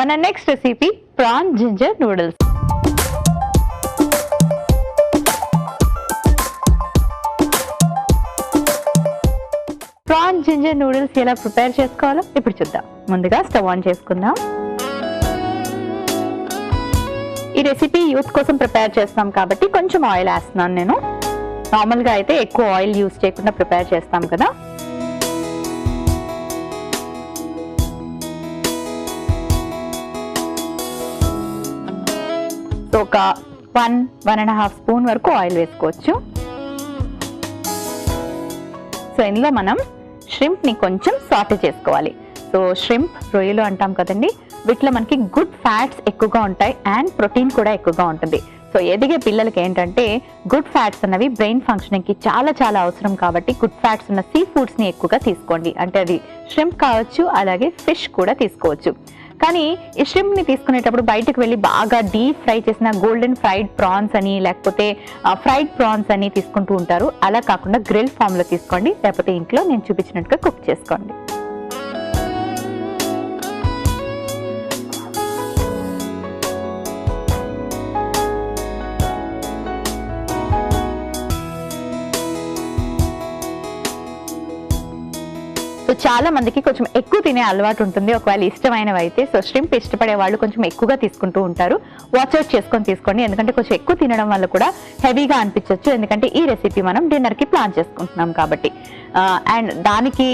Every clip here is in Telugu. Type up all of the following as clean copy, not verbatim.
మన next recipe prawn ginger noodles. Prawn ginger noodles ఎలా ప్రిపేర్ చేసుకోవాలో ఇప్పుడు చూద్దాం. ముందుగా స్టవ్ ఆన్ చేసుకుందాం. ఈ రెసిపీ యూత్ కోసం ప్రిపేర్ చేస్తాం కాబట్టి కొంచెం ఆయిల్ వేస్తున్నాను నేను. నార్మల్గా అయితే ఎక్కువ ఆయిల్ యూజ్ చేయకుండా ప్రిపేర్ చేస్తాం కదా. సో ఒక 1.5 స్పూన్ వరకు ఆయిల్ వేసుకోవచ్చు. సో ఇందులో మనం ష్రింప్ ని కొంచెం సాటే చేసుకోవాలి. సో ష్రింప్ రొయ్యలు అంటాం కదండి, వీటిలో మనకి గుడ్ ఫ్యాట్స్ ఎక్కువగా ఉంటాయి అండ్ ప్రోటీన్ కూడా ఎక్కువగా ఉంటుంది. సో ఎదిగే పిల్లలకి ఏంటంటే గుడ్ ఫ్యాట్స్ అన్నవి బ్రెయిన్ ఫంక్షనింగ్ కి చాలా చాలా అవసరం కాబట్టి గుడ్ ఫ్యాట్స్ ఉన్న సీ ఫుడ్స్ ని ఎక్కువగా తీసుకోండి. అంటే అది ష్రింప్ కావచ్చు, అలాగే ఫిష్ కూడా తీసుకోవచ్చు. కానీ ఈ ష్రింప్ ని తీసుకునేటప్పుడు బయటకు వెళ్ళి బాగా డీప్ ఫ్రై చేసిన గోల్డెన్ ఫ్రైడ్ ప్రాన్స్ అని లేకపోతే ఫ్రైడ్ ప్రాన్స్ అని తీసుకుంటూ ఉంటారు. అలా కాకుండా గ్రిల్ ఫామ్ లో తీసుకోండి, లేకపోతే ఇంట్లో నేను చూపించినట్టుగా కుక్ చేసుకోండి. సో చాలా మందికి కొంచెం ఎక్కువ తినే అలవాటు ఉంటుంది ఒకవేళ ఇష్టమైనవి అయితే. సో ష్రింప్ ఇష్టపడే వాళ్ళు కొంచెం ఎక్కువగా తీసుకుంటూ ఉంటారు. వాచ్ అవుట్ చేసుకొని తీసుకోండి, ఎందుకంటే కొంచెం ఎక్కువ తినడం వల్ల కూడా హెవీగా అనిపించవచ్చు. ఎందుకంటే ఈ రెసిపీ మనం డిన్నర్ కి ప్లాన్ చేసుకుంటున్నాం కాబట్టి. అండ్ దానికి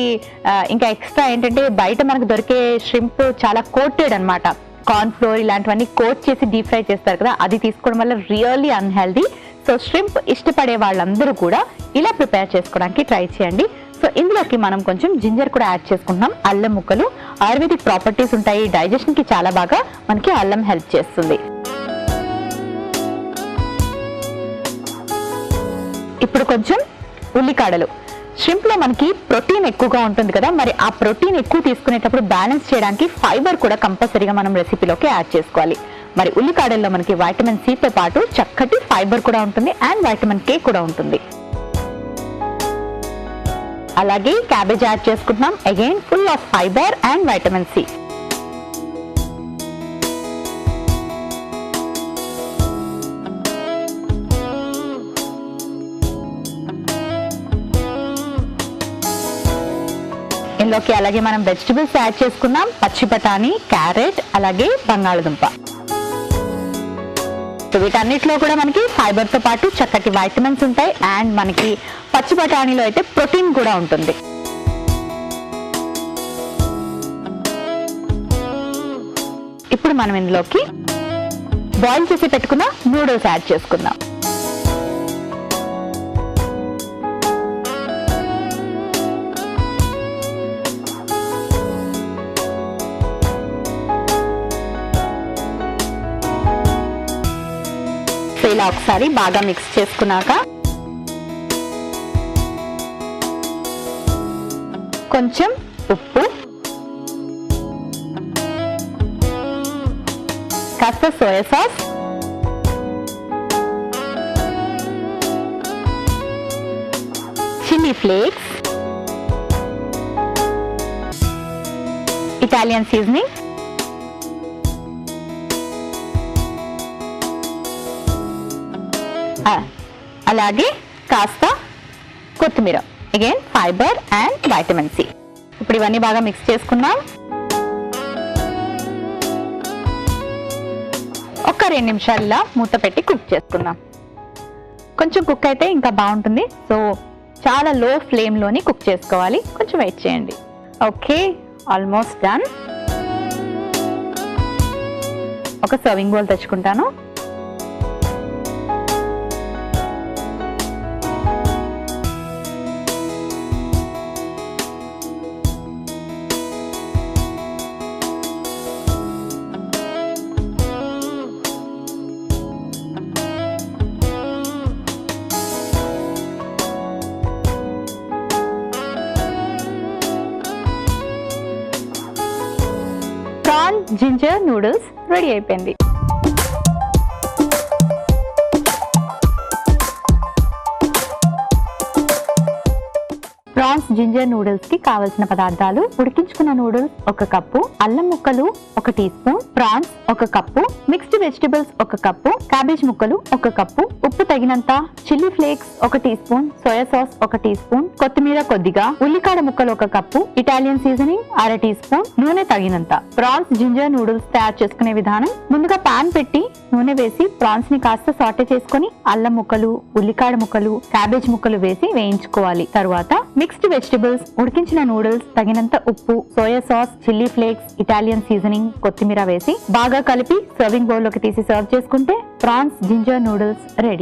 ఇంకా ఎక్స్ట్రా ఏంటంటే బయట మనకు దొరికే ష్రింప్ చాలా కోటెడ్ అనమాట. కార్న్ ఫ్లోర్ ఇలాంటివన్నీ కోట్ చేసి డీప్ ఫ్రై చేస్తారు కదా, అది తీసుకోవడం వల్ల రియల్లీ అన్హెల్దీ. సో ష్రింప్ ఇష్టపడే వాళ్ళందరూ కూడా ఇలా ప్రిపేర్ చేసుకోవడానికి ట్రై చేయండి. సో ఇందులోకి మనం కొంచెం జింజర్ కూడా యాడ్ చేసుకుంటున్నాం. అల్లం ముక్కలు ఆయుర్వేదిక్ ప్రాపర్టీస్ ఉంటాయి, డైజెషన్ కి చాలా బాగా మనకి అల్లం హెల్ప్ చేస్తుంది. ఇప్పుడు కొంచెం ఉల్లికాడలు. ష్రింప్ లో మనకి ప్రోటీన్ ఎక్కువగా ఉంటుంది కదా, మరి ఆ ప్రోటీన్ ఎక్కువ తీసుకునేటప్పుడు బ్యాలెన్స్ చేయడానికి ఫైబర్ కూడా కంపల్సరీగా మనం రెసిపీలోకి యాడ్ చేసుకోవాలి. మరి ఉల్లికాడల్లో మనకి వైటమిన్ సి తో పాటు చక్కటి ఫైబర్ కూడా ఉంటుంది అండ్ వైటమిన్ కే కూడా ఉంటుంది. అలాగే క్యాబేజ్ యాడ్ చేసుకుంటున్నాం, again full of fibre and vitamin C. ఇందులోకి అలాగే మనం వెజిటబుల్స్ యాడ్ చేసుకున్నాం, పచ్చి బఠానీ, క్యారెట్, అలాగే బంగాళదుంప. సో వీటన్నిటిలో కూడా మనకి ఫైబర్ తో పాటు చక్కటి వైటమిన్స్ ఉంటాయి అండ్ మనకి పచ్చి బఠానీలో అయితే ప్రోటీన్ కూడా ఉంటుంది. ఇప్పుడు మనం ఇందులోకి బాయిల్ చేసి పెట్టుకున్న నూడిల్స్ యాడ్ చేసుకుందాం. ఇలా ఒకసారి బాగా మిక్స్ చేసుకున్నాక కొంచెం ఉప్పు, కాస్త soya sauce, chilli flakes, Italian seasoning, అలాగే కాస్త కొత్తిమీర, again fibre and vitamin C. ఇప్పుడు ఇవన్నీ బాగా మిక్స్ చేసుకున్నాం. ఒక 2 నిమిషాల్లో మూత పెట్టి కుక్ చేసుకుందాం. కొంచెం కుక్ అయితే ఇంకా బాగుంటుంది. సో చాలా లో ఫ్లేమ్ లోని కుక్ చేసుకోవాలి, కొంచెం వెయిట్ చేయండి. Okay, almost done. ఒక సర్వింగ్ బౌల్ తెచ్చుకుంటాను. ప్రాన్ జింజర్ నూడిల్స్ రెడీ అయిపోయింది. ప్రాన్స్ జింజర్ నూడిల్స్ కి కావలసిన పదార్థాలు: ఉడికించుకున్న నూడిల్స్ 1 కప్పు, అల్లం ముక్కలు 1 teaspoon, prawns 1 cup, mixed vegetables 1 cup, cabbage ముక్కలు 1 కప్పు, ఉప్పు తగినంత, chilli flakes 1 teaspoon, soya sauce 1 teaspoon, కొత్తిమీర కొద్దిగా, ఉల్లికాడ ముక్కలు 1 cup, Italian seasoning 1/2 teaspoon, నూనె తగినంత. ప్రాన్స్ జింజర్ నూడిల్స్ తయారు చేసుకునే విధానం: ముందుగా పాన్ పెట్టి నూనె వేసి ప్రాన్స్ ని కాస్త సాటే చేసుకుని అల్లం ముక్కలు, ఉల్లికాడ ముక్కలు, క్యాబేజ్ ముక్కలు వేసి వేయించుకోవాలి. తరువాత మిక్స్డ్ వెజిటబుల్స్, ఉడికించిన నూడిల్స్, తగినంత ఉప్పు, soya sauce, chilli flakes, Italian seasoning, కొత్తిమీర వేసి బాగా కలిపి సర్వింగ్ బౌల్ లోకి తీసి సర్వ్ చేసుకుంటే ప్రాన్స్ జింజర్ నూడిల్స్ రెడీ.